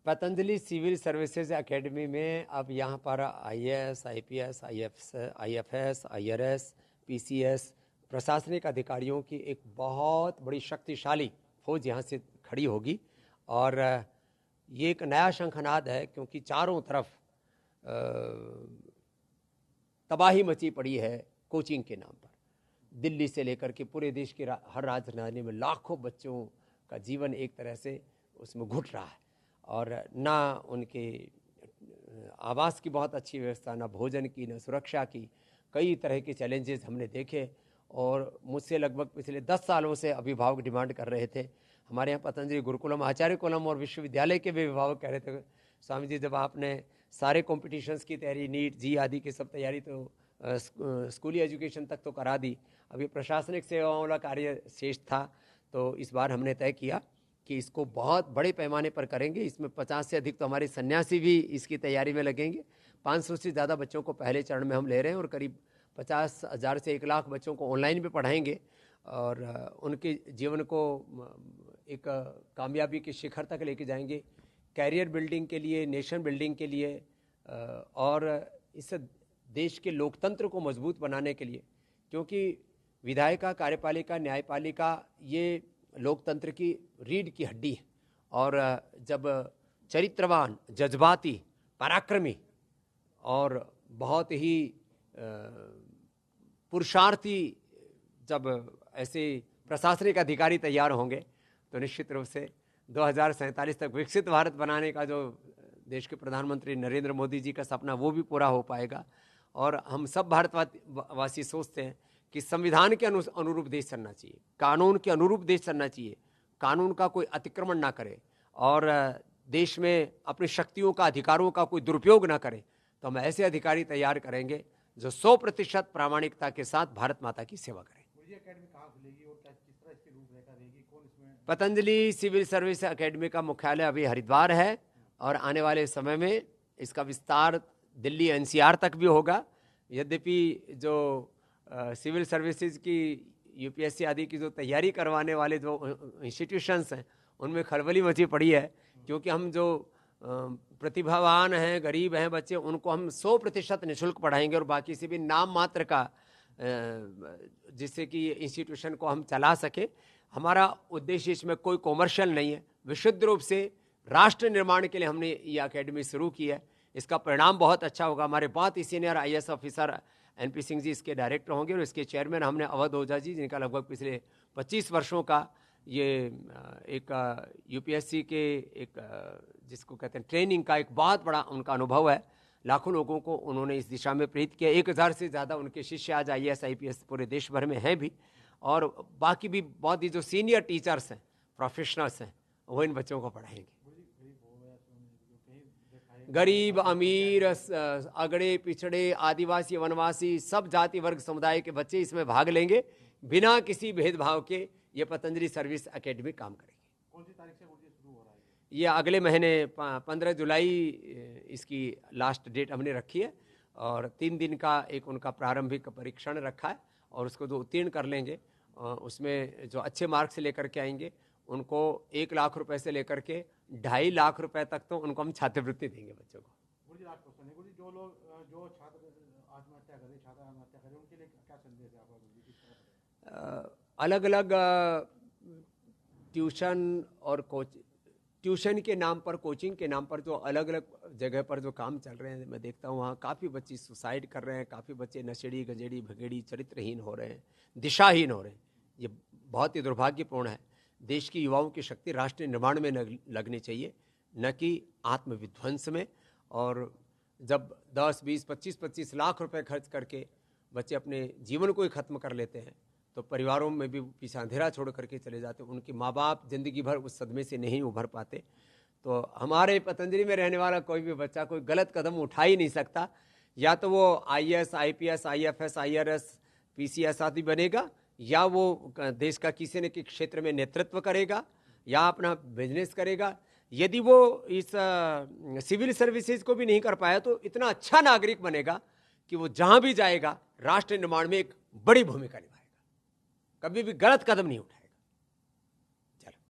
Patanjali civil services academy में अब यहाँ पर IAS, IPS, IFS, IRS, PCS प्रशासनिक अधिकारियों की एक बहुत बड़ी शक्तिशाली फौज यहाँ से खड़ी होगी। और ये एक नया शंखनाद है, क्योंकि चारों तरफ तबाही मची पड़ी है कोचिंग के नाम पर। दिल्ली से लेकर के पूरे देश की हर राजधानी में लाखों बच्चों का जीवन एक तरह से उसमें घुट रहा है, और ना उनके आवास की बहुत अच्छी व्यवस्था, ना भोजन की, ना सुरक्षा की। कई तरह के चैलेंजेस हमने देखे, और मुझसे लगभग पिछले 10 सालों से अभिभावक डिमांड कर रहे थे। हमारे यहाँ पतंजलि गुरुकुलम, आचार्य कुलम और विश्वविद्यालय के भी अभिभावक कह रहे थे, स्वामी जी जब आपने सारे कॉम्पिटिशन्स की तैयारी, नीट जी आदि की सब तैयारी तो स्कूली एजुकेशन तक तो करा दी, अभी प्रशासनिक सेवाओं वाला कार्य शेष था। तो इस बार हमने तय किया कि इसको बहुत बड़े पैमाने पर करेंगे। इसमें 50 से अधिक तो हमारे सन्यासी भी इसकी तैयारी में लगेंगे। 500 से ज़्यादा बच्चों को पहले चरण में हम ले रहे हैं, और करीब 50,000 से 1 लाख बच्चों को ऑनलाइन भी पढ़ाएंगे, और उनके जीवन को एक कामयाबी के शिखर तक लेके जाएंगे, कैरियर बिल्डिंग के लिए, नेशन बिल्डिंग के लिए, और इस देश के लोकतंत्र को मजबूत बनाने के लिए। क्योंकि विधायिका, कार्यपालिका, न्यायपालिका ये लोकतंत्र की रीढ़ की हड्डी है, और जब चरित्रवान, जज्बाती, पराक्रमी और बहुत ही पुरुषार्थी जब ऐसे प्रशासनिक अधिकारी तैयार होंगे, तो निश्चित रूप से 2047 तक विकसित भारत बनाने का जो देश के प्रधानमंत्री नरेंद्र मोदी जी का सपना, वो भी पूरा हो पाएगा। और हम सब भारतवासी सोचते हैं कि संविधान के अनुरूप देश चलना चाहिए, कानून के अनुरूप देश चलना चाहिए, कानून का कोई अतिक्रमण ना करे, और देश में अपनी शक्तियों का, अधिकारों का कोई दुरुपयोग ना करे। तो हम ऐसे अधिकारी तैयार करेंगे जो 100% प्रामाणिकता के साथ भारत माता की सेवा करें। पतंजलि सिविल सर्विस एकेडमी का मुख्यालय अभी हरिद्वार है, और आने वाले समय में इसका विस्तार दिल्ली एनसीआर तक भी होगा। यद्यपि जो सिविल सर्विसेज की यूपीएससी आदि की जो तैयारी करवाने वाले जो इंस्टीट्यूशंस हैं, उनमें खलबली मची पड़ी है, क्योंकि हम जो प्रतिभावान हैं, गरीब हैं बच्चे, उनको हम 100% निःशुल्क पढ़ाएंगे, और बाकी से भी नाम मात्र का, जिससे कि इंस्टीट्यूशन को हम चला सके। हमारा उद्देश्य इसमें कोई कॉमर्शियल नहीं है, विशुद्ध रूप से राष्ट्र निर्माण के लिए हमने ये अकेडमी शुरू की है। इसका परिणाम बहुत अच्छा होगा। हमारे बहुत ही senior IAS officer NP Singh ji इसके डायरेक्टर होंगे, और इसके चेयरमैन हमने अवध ओझा जी, जिनका लगभग पिछले 25 वर्षों का ये एक यूपीएससी के एक जिसको कहते हैं ट्रेनिंग का एक बहुत बड़ा उनका अनुभव है। लाखों लोगों को उन्होंने इस दिशा में प्रेरित किया। 1000 से ज़्यादा उनके शिष्य आज आईएएस आईपीएस पूरे देश भर में हैं भी, और बाकी भी बहुत ही जो सीनियर टीचर्स हैं, प्रोफेशनल्स हैं, वो इन बच्चों को पढ़ाएंगे। गरीब, अमीर, अगड़े, पिछड़े, आदिवासी, वनवासी, सब जाति वर्ग समुदाय के बच्चे इसमें भाग लेंगे, बिना किसी भेदभाव के। ये पतंजलि सर्विस एकेडमी काम करेगी। कौन सी तारीख से शुरू हो रहा है? ये अगले महीने 15 जुलाई इसकी लास्ट डेट हमने रखी है, और 3 दिन का एक उनका प्रारंभिक परीक्षण रखा है, और उसको जो उत्तीर्ण कर लेंगे, उसमें जो अच्छे मार्क्स लेकर के आएंगे, उनको 1 लाख रुपए से लेकर के 2.5 लाख रुपए तक तो उनको हम छात्रवृत्ति देंगे बच्चों को। जो लोग जो छात्र आत्महत्या करें, छात्र आत्महत्या करें, उनके लिए क्या संदेश है आपका? अलग अलग ट्यूशन और ट्यूशन के नाम पर, कोचिंग के नाम पर जो अलग अलग जगह पर जो काम चल रहे हैं, मैं देखता हूँ वहाँ काफ़ी बच्चे सुसाइड कर रहे हैं, काफ़ी बच्चे नशेड़ी, गजेड़ी, भगेड़ी, चरित्रहीन हो रहे हैं, दिशाहीन हो रहे हैं। ये बहुत ही दुर्भाग्यपूर्ण है। देश की युवाओं की शक्ति राष्ट्र निर्माण में लगनी चाहिए, न कि आत्मविध्वंस में। और जब 10, 20, 25 लाख रुपए खर्च करके बच्चे अपने जीवन को ही खत्म कर लेते हैं, तो परिवारों में भी पीछे अंधेरा छोड़ करके चले जाते हैं। उनके माँ बाप जिंदगी भर उस सदमे से नहीं उभर पाते। तो हमारे पतंजलि में रहने वाला कोई भी बच्चा कोई गलत कदम उठा ही नहीं सकता। या तो वो IAS, IPS, IFS, IRS, PCS आदि बनेगा, या वो देश का किसी न किसी क्षेत्र में नेतृत्व करेगा, या अपना बिजनेस करेगा। यदि वो इस सिविल सर्विसेज को भी नहीं कर पाया, तो इतना अच्छा नागरिक बनेगा कि वो जहां भी जाएगा राष्ट्र निर्माण में एक बड़ी भूमिका निभाएगा, कभी भी गलत कदम नहीं उठाएगा।